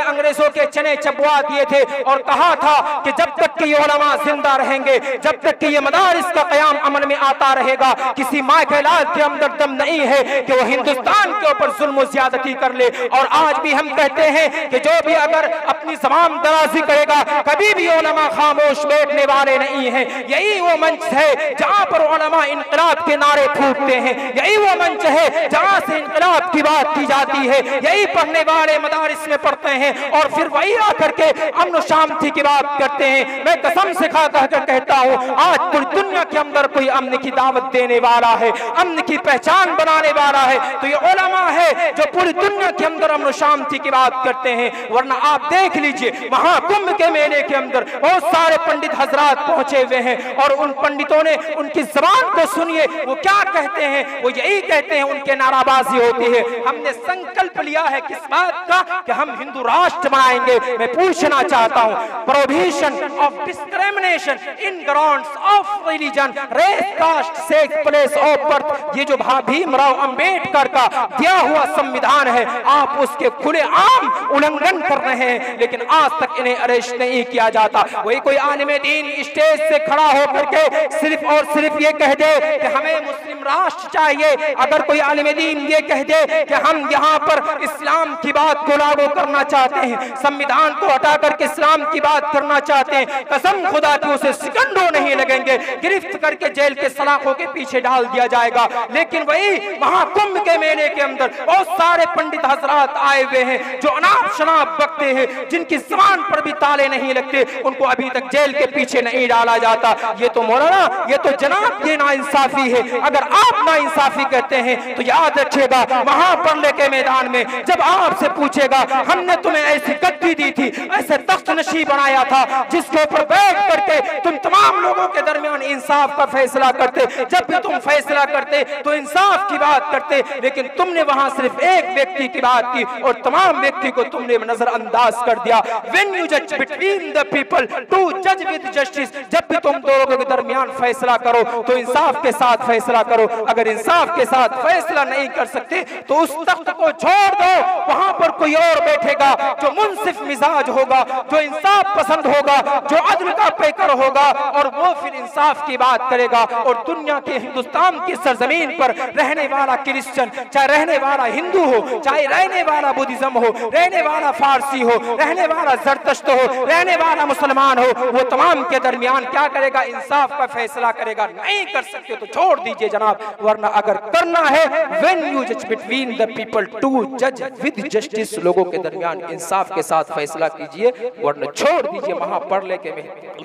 Speaker 1: अंग्रेजों के चने चबवा दिए थे और कहा था कि जब तक कि ये उलमा जिंदा रहेंगे, जब तक कि ये मदारिस का कयाम अमन में आता रहेगा, किसी माँ के लाल के अंदर दम नहीं है कि वो हिंदुस्तान के ऊपर जुल्म ज्यादती कर ले। और आज भी हम कहते हैं कि जो भी अगर अपनी ज़बान दराजी करेगा, कभी भी उलमा खामोश बैठने वाले नहीं है। यही वो मंच है जहाँ पर उलमा इनकलाब के नारे फूटते हैं, यही वो मंच है जहाँ से इनकलाब की बात की जाती है। यही पढ़ने वाले मदारिस में पढ़ते हैं और फिर वही आकर के अमन शांति की बात करते हैं। मैं कसम से खा कहकर कहता हूँ, आज पूरी दुनिया के अंदर कोई अमन की दावत देने वाला है, अमन की पहचान बनाने वाला है, तो ये उलमा है जो पूरी दुनिया के अंदर अमन शांति की बात करते हैं। वरना आप देख लीजिए, महाकुंभ के मेले के अंदर बहुत सारे पंडित हजरात पहुंचे हुए हैं और उन पंडितों ने उनकी जबान को सुनिए, वो क्या कहते हैं, वो यही कहते हैं, उनके नाराबाजी होती है। हमने संकल्प लिया है किस बात का कि हम हिंदू राष्ट्र बनाएंगे। मैं पूछना चाहता हूँ, prohibition of discrimination in grounds of religion, race, caste, sex, place of birth, ये जो भीमराव अंबेडकर का दिया हुआ संविधान है, आप उसके खुले आम उल्लंघन कर रहे हैं, लेकिन आज तक इन्हें अरेस्ट नहीं किया जाता। वही कोई आलिम दीन स्टेज से खड़ा होकर के सिर्फ और सिर्फ ये कह दे कि हमें मुस्लिम राष्ट्र चाहिए, अगर कोई आलिम दीन ये कह दे कि हम यहाँ पर इस्लाम की बात को लागू करना चाहते हैं, संविधान को हटा करके इस्लाम की बात करना चाहते हैं, कसम खुदा की उसे सेकंडों नहीं लगेंगे, गिरफ्त करके जेल के सलाखों के पीछे डाल दिया जाएगा। लेकिन वही महाकुंभ के मेले के अंदर बहुत सारे पंडित हजरात आए हुए हैं जो अनाप शनाप बकते हैं, जिनकी ज़बान पर भी ताले नहीं लगते, उनको अभी तक जेल के पीछे नहीं डाला जाता। ये तो मौलाना, ये तो जनाब ये नाइंसाफी है। अगर आप नाइंसाफी कहते हैं तो याद रखिएगा, महापरले के मैदान में जब आपसे पूछेगा हमने तुम्हें ऐसी गद्दी दी थी, ऐसे तख्त नशी बनाया था जिसके ऊपर बैठ करके तुम तमाम लोगों के दरमियान इंसाफ का फैसला करते, जब भी तुम फैसला करते तो इंसाफ की बात करते, लेकिन तुमने वहां सिर्फ एक व्यक्ति की बात की और तमाम व्यक्ति को तुमने नजरअंदाज कर दिया। When you judge between the people to judge with justice, जब भी तुम दो लोगों के दरमियान फैसला करो तो इंसाफ के साथ फैसला करो। अगर इंसाफ के साथ फैसला नहीं कर सकते तो उस तख्त को छोड़ दो, वहां पर कोई और बैठेगा जो मुनसिफ मिजाज होगा, जो इंसाफ पसंद होगा, जो अदल का पैकर होगा और वो फिर इंसाफ की बात करेगा। और दुनिया के हिंदुस्तान की सरजमीन पर रहने वाला क्रिश्चियन, चाहे रहने वाला हिंदू हो, चाहे रहने वाला बुद्धिज्म हो, रहने वाला फारसी हो, रहने वाला जरतश्त हो, रहने वाला मुसलमान हो, वो तमाम के दरमियान क्या करेगा? इंसाफ का फैसला करेगा। नहीं कर सकते तो छोड़ दीजिए जनाब, वरना अगर करना है when you judge between the people to judge with justice, लोगों के दरमियान इंसाफ के साथ फैसला कीजिए, वरना छोड़ दीजिए। वहां पढ़ लेके में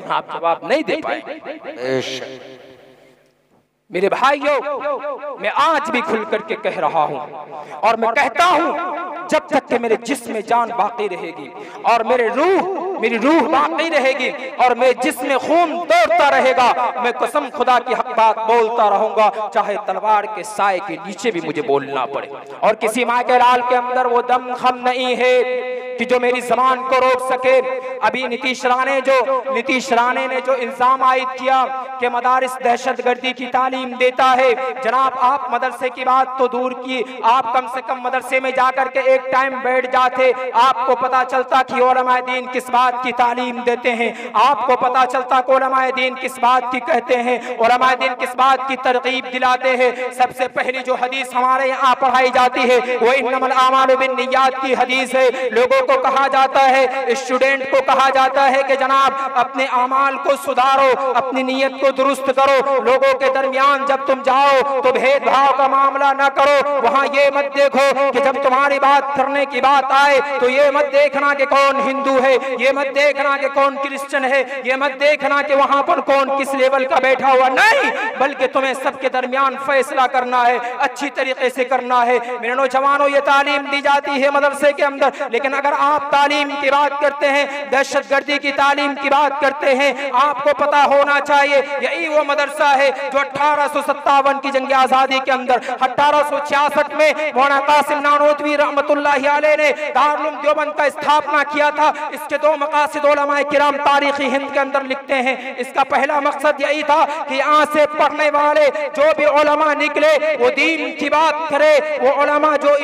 Speaker 1: आप जवाब नहीं दे पाए। मेरे भाइयों, मैं आज भी खुल करके कह रहा हूं और मैं कहता हूं जब तक कि मेरे जिस्म में जान बाकी रहेगी और मेरी रूह बाकी रहेगी और मेरे जिस्म में खून दौड़ता रहेगा, मैं कसम खुदा की हक बात बोलता रहूंगा, चाहे तलवार के साए के नीचे भी मुझे बोलना पड़े। और किसी माँ के लाल के अंदर वो दम खम नहीं है कि जो मेरी ज़बान को रोक सके। अभी नीतीश राणे ने जो इल्जाम आयद किया कि मदारिस दहशतगर्दी की तालीम देता है, जनाब आप मदरसे की बात तो दूर की, आप कम से कम मदरसे में जाकर के एक टाइम बैठ जाते, आपको पता चलता कि उलमाए दीन किस बात की तालीम देते हैं, आपको पता चलता कि उलमाए दीन किस बात की कहते हैं, उलमाए दीन किस बात की तरगीब दिलाते हैं। सबसे पहली जो हदीस हमारे यहाँ पढ़ाई जाती है वो इन्नमल आमालु बिन्नियात की हदीस है। लोगों को कहा जाता है, स्टूडेंट को कहा जाता है कि जनाब अपने अमाल को सुधारो, अपनी नीयत को दुरुस्त करो, लोगों के दरमियान जब तुम जाओ तो भेदभाव का मामला न करो। वहां ये मत देखो कि जब तुम्हारी बात करने की बात आए तो ये मत देखना कि कौन हिंदू है, ये मत देखना कि कौन क्रिश्चियन है, ये मत देखना कि वहां पर कौन किस लेवल का बैठा हुआ, नहीं, बल्कि तुम्हें सबके दरमियान फैसला करना है, अच्छी तरीके से करना है। मेरे नौजवानों, ये तालीम दी जाती है मदरसे के अंदर, लेकिन अगर आप तालीम की बात करते हैं, दहशतगर्दी की तालीम की बात करते हैं, आपको पता होना चाहिए यही वो मदरसा है जो 1857 की जंग आजादी के अंदर 1866 में मौलाना कासिम नानोतवी रहमतुल्लाहि अलैह ने दारुल उलूम देवबंद का स्थापना किया था। इसके दो मकासद उलमाए किराम तारीखी हिंद के अंदर लिखते हैं। इसका पहला मकसद यही था कि यहाँ से पढ़ने वाले जो भी उलमा निकले वो दीन की बात करे, वो उलमा जो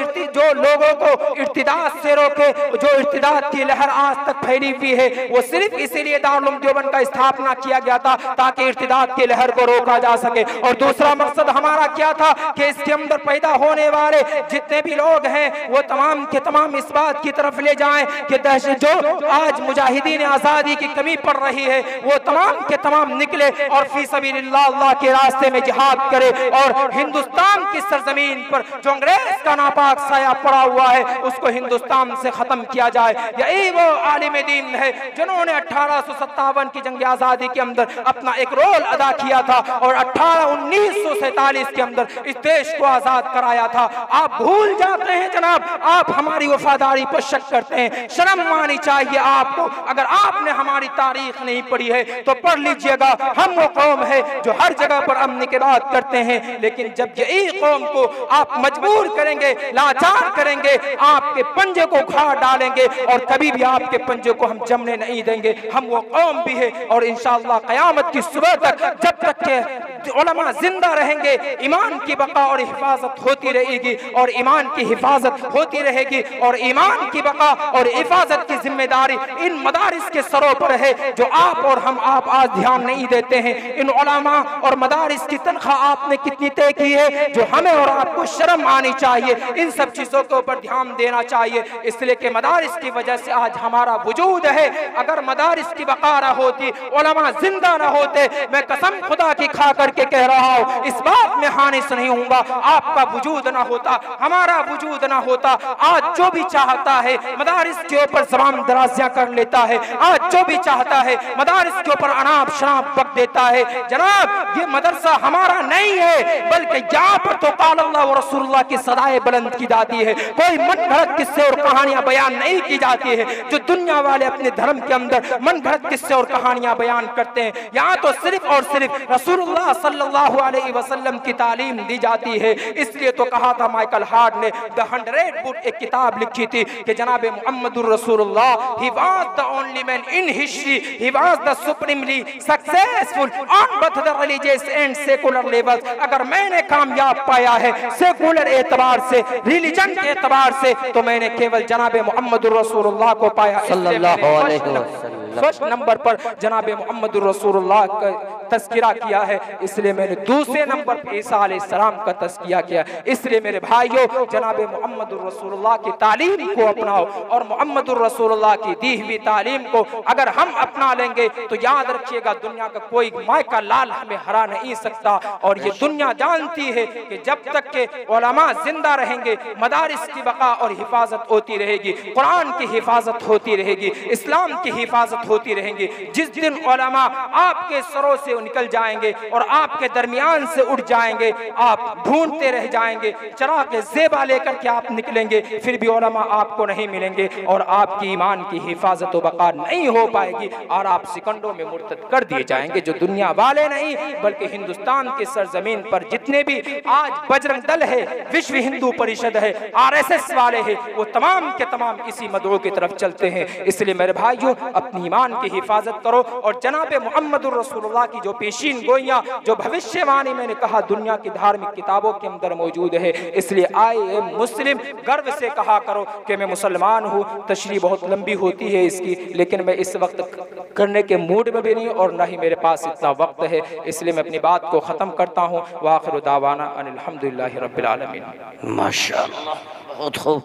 Speaker 1: लोगों को इर्तिदाद से रोके, जो इर्तिदाद की लहर आज तक फैली हुई है, वो सिर्फ इसीलिए दारुल उलूम देवबंद का स्थापना किया गया था ताकि इर्तिदाद की लहर को रोका जा सके। और दूसरा मकसद हमारा क्या था कि इसके अंदर पैदा होने वाले जितने भी लोग हैं वो तमाम के तमाम इस बात की तरफ ले जाएं कि दहशत जो आज मुजाहिदीन आजादी की कमी पड़ रही है वो तमाम के तमाम निकले और फी सबीलिल्लाह अल्लाह के रास्ते में जिहाद करे और हिंदुस्तान की सरजमीन पर जो अंग्रेज का नापाक साया पड़ा हुआ है उसको हिंदुस्तान से खत्म किया जाए। यही वो आलिम दीन है जिन्होंने 1857 की जंग आजादी के अंदर अपना एक रोल अदा किया था और 1947 के अंदर इस देश को आजाद कराया था। आप भूल जाते हैं जनाब, आप हमारी वफादारी पर शक करते हैं। शर्म आनी चाहिए आपको। अगर आपने हमारी तारीख नहीं पढ़ी है तो पढ़ लीजिएगा। हम वो कौम है जो हर जगह पर अमन की बात करते हैं, लेकिन जब यही कौम को आप मजबूर करेंगे, लाचार करेंगे, आपके पंजे को उखाड़ डालेंगे और कभी भी आपके पंजे को हम जमने नहीं देंगे। हम वो कौम भी है और इंशाअल्लाह क़यामत की सुबह तक जब तक के उलमा जिंदा रहेंगे ईमान की बका और हिफाजत होती रहेगी और ईमान की हिफाजत होती रहेगी और ईमान की बका और हिफाजत की जिम्मेदारी इन मदारिस के सरों पर है जो आप और हम आप आज ध्यान नहीं देते हैं। इन उलमा और मदारिस की तनख्वाह आपने कितनी तय की है जो हमें और आपको शर्म आनी चाहिए। इन सब चीजों के ऊपर ध्यान देना चाहिए, इसलिए कि मदारिस की वजह से आज हमारा वजूद है। अगर मदारिस की बका न होती, उलमा जिंदा न होते, मैं कसम खुदा की खा करके कह रहा हूं, इस बात में हानिस नहीं होऊंगा, आपका वजूद ना होता, हमारा वजूद ना होता। आज जो भी चाहता है मदारिस के ऊपर ज़बान दराज़ियां कर लेता है, आज जो भी चाहता है मदारिस के ऊपर अनाप शनाप बक देता है। जनाब ये मदरसा हमारा नहीं है, बल्कि यहाँ पर तो क़ाल अल्लाह व रसूलुल्लाह की सदाएं बुलंद की जाती है। कोई मन घड़त किस्से और कहानियां बयान नहीं की जाती है जो दुनिया वाले अपने धर्म के अंदर मन घड़त किस्से और कहानियां बयान करते हैं। यहाँ तो सिर्फ और सिर्फ रसूलुल्लाह सल्लल्लाहु अलैहि वसल्लम की तालीम दी जाती है। इसलिए तो कहा था माइकल हार्ट ने, द 100 बुक एक किताब लिखी थी कि जनाब मुहम्मदुर रसूलुल्लाह, he was the only man in history, he was the supremely successful on both the religious and secular levels। अगर मैंने कामयाब पाया है सेकुलर एतबार से, रिलीजन के एतबार से, तो मैंने केवल जनाब मुहम्मदुर रसूलुल्लाह को पाया।
Speaker 2: सल्लल्लाहु अलैहि वसल्लम
Speaker 1: फर्स्ट नंबर पर जनाब मुहम्मदुर रसूलुल्लाह का तस्किरा किया है, इसलिए मैंने दूसरे नंबर पर ईसा अलैहिस्सलाम का तस्किया किया। इसलिए मेरे भाइयों, जनाब मुहम्मदुर रसूलुल्लाह की तालीम को अपनाओ और मुहम्मदुर रसूलुल्लाह की दी हुई तालीम को अगर हम अपना लेंगे तो याद रखिएगा दुनिया का कोई माय का लाल हमें हरा नहीं सकता। और ये दुनिया जानती है कि जब तक के उलमा जिंदा रहेंगे मदारिस की बका और हिफाजत होती रहेगी, कुरान की हिफाजत होती रहेगी, इस्लाम की हिफाजत होती रहेंगी। जिस दिन उलमा आपके सरों से निकल जाएंगे और आपके दरमियान से उठ जाएंगे, आप ढूंढते रह जाएंगे, चिराग ज़ेबा लेकर के आप निकलेंगे, फिर भी उलमा आपको नहीं मिलेंगे और आपकी ईमान की हिफाजत व बका नहीं हो पाएगी और आप सेकंडों में मुर्तद कर दिए जाएंगे। जो दुनिया वाले नहीं बल्कि हिंदुस्तान की सरजमीन पर जितने भी आज बजरंग दल है, विश्व हिंदू परिषद है, RSS वाले हैं, वो तमाम के तमाम इसी मदऊ की तरफ चलते हैं। इसलिए मेरे भाइयों, अपनी ईमान की हिफाजत करो और जनाब मुहम्मदुर रसूलुल्लाह की जो पेशीन गोइयां, जो भविष्यवाणी मैंने कहा दुनिया की धार्मिक किताबों के अंदर मौजूद है। इसलिए आई एम मुस्लिम गर्व से कहा करो कि मैं मुसलमान हूँ। तशरीह बहुत लंबी होती है इसकी, लेकिन मैं इस वक्त करने के मूड में भी नहीं और ना ही मेरे पास इतना वक्त है, इसलिए मैं अपनी बात को ख़त्म करता हूँ। व आखिरु दावाना अनिल हम्दुलिल्लाहि रब्बिल आलमीन।
Speaker 2: माशाअल्लाह, बहुत खूब।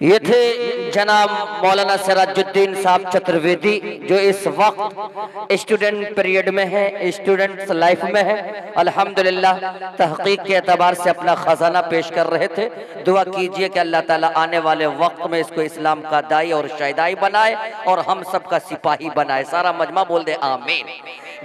Speaker 2: ये थे जनाब मौलाना सिराजुद्दीन साहब चतुर्वेदी, जो इस वक्त स्टूडेंट पीरियड में है, स्टूडेंट्स लाइफ में है। अल्हम्दुलिल्लाह तहकीक के एतबार से अपना खजाना पेश कर रहे थे। दुआ कीजिए कि अल्लाह ताला आने वाले वक्त में इसको इस्लाम का दाई और शायदाई बनाए और हम सब का सिपाही बनाए। सारा मजमा बोल दे आमीन।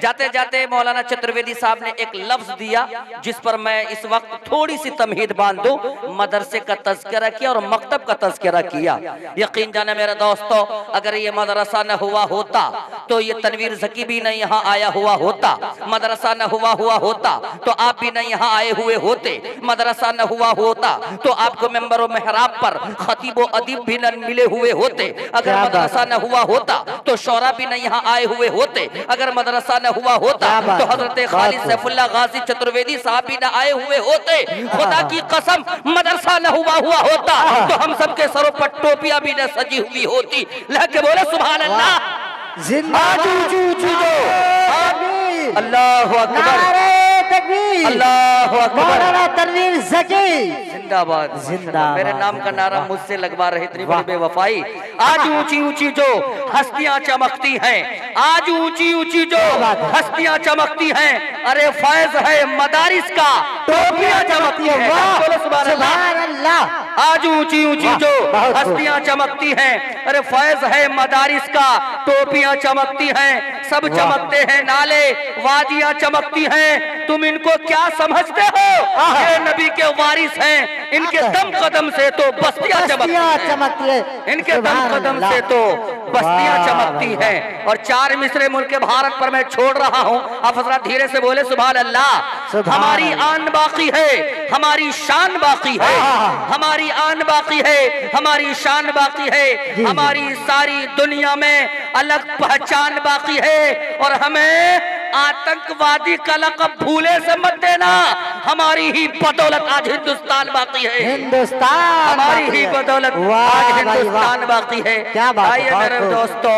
Speaker 2: जाते जाते मौलाना चतुर्वेदी साहब ने एक लफ्ज दिया जिस पर मैं इस वक्त थोड़ी सी तमहीद बांध दूं। मदरसे का तज़किरा किया और मकतब का तज़किरा किया। यकीन जाने मेरे दोस्तों, अगर ये मदरसा न हुआ होता तो ये तनवीर ज़की भी नहीं यहाँ आया हुआ होता, मदरसा न हुआ होता तो आप भी नहीं यहाँ आए हुए होते, मदरसा न हुआ होता तो आपको मेंबर व मेहराब पर खतीब व अदीब भी न मिले हुए होते, अगर मदरसा न हुआ होता तो शौरा भी नहीं यहाँ आए हुए होते, अगर मदरसा न हुआ होता तो हजरत खालिद सैफुल्लाह गाजी चतुर्वेदी साहब भी न आए हुए होते। खुदा की कसम, मदरसा न हुआ होता तो हम सबके सरों पर टोपियां भी न सजी हुई होती। लहके बोले सुभान अल्लाह, अल्लाहु अकबर, अल्लाहु अकबर, तनवीर ज़की जिंदाबाद, जिंदाबाद। मेरे नाम का नारा मुझसे लगवा रहे इतनी बड़ी बेवफाई। आज ऊंची ऊंची जो हस्तियां चमकती हैं, आज ऊंची ऊंची जो हस्तियां चमकती हैं, अरे फैज है मदारिस का, टोपियां चमकती हैं। सुभान अल्लाह। आज ऊंची ऊंची जो हस्तियां चमकती हैं, अरे फैज है मदारिस का, टोपियां चमकती हैं, सब चमकते हैं नाले, वादियां चमकती हैं। तुम इनको क्या समझते हो? ये नबी के वारिस हैं, इनके दम कदम से तो बस्तियां चमकती है, इनके दम कदम से तो बस्तियां चमकती हैं। और चार मिसरे मुल्क भारत पर मैं छोड़ रहा हूँ, आप हजरत धीरे से बोले सुभान अल्लाह। हमारी आन बाकी है, हमारी शान बाकी है, हमारी आन बाकी है, हमारी शान बाकी है, हमारी सारी दुनिया में अलग पहचान बाकी है। और हमें आतंकवादी का लक़ब भूले से मत देना, हमारी ही बदौलत आज हिंदुस्तान बाकी है, हिंदुस्तान हमारी ही बदौलत आज हिंदुस्तान बाकी है। आइए मेरे दोस्तों,